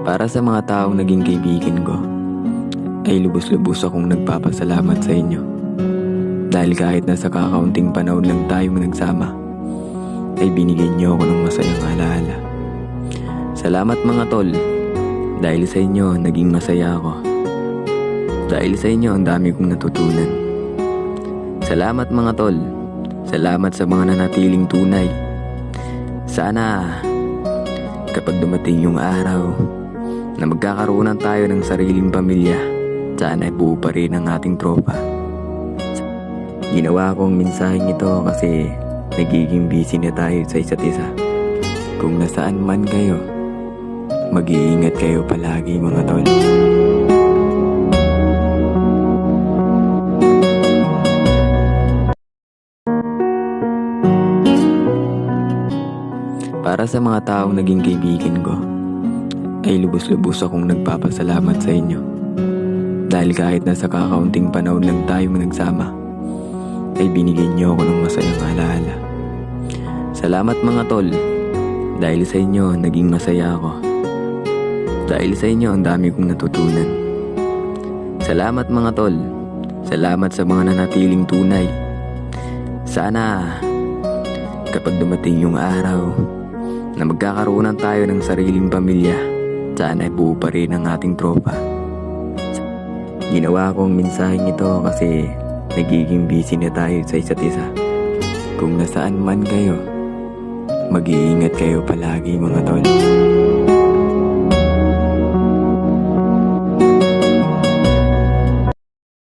Para sa mga taong naging kaibigan ko, ay lubos-lubos akong nagpapasalamat sa inyo. Dahil kahit nasa kakaunting panahon lang tayong nagsama, ay binigyan niyo ako ng masayang alaala. Salamat mga tol, dahil sa inyo naging masaya ako. Dahil sa inyo ang dami kong natutunan. Salamat mga tol, salamat sa mga nanatiling tunay. Sana kapag dumating yung araw na magkakaroon tayo ng sariling pamilya, sana buo pa rin ang ating tropa. Ginawa kong mensaheng ito kasi nagiging busy na tayo sa isa't isa. Kung nasaan man kayo, mag-iingat kayo palagi mga tol. Para sa mga taong naging kaibigan ko, ay lubos-lubos akong nagpapasalamat sa inyo. Dahil kahit nasa kakaunting panahon lang tayong nagsama, ay binigyan niyo ako ng masayang alaala. Salamat mga tol, dahil sa inyo naging masaya ako. Dahil sa inyo ang dami kong natutunan. Salamat mga tol, salamat sa mga nanatiling tunay. Sana kapag dumating yung araw na magkakaroon tayo ng sariling pamilya, sana buo pa rin ang ating tropa. Ginawa kong mensaheng ito kasi nagiging busy na tayo sa isa't isa. Kung nasaan man kayo, mag-iingat kayo palagi mga tol.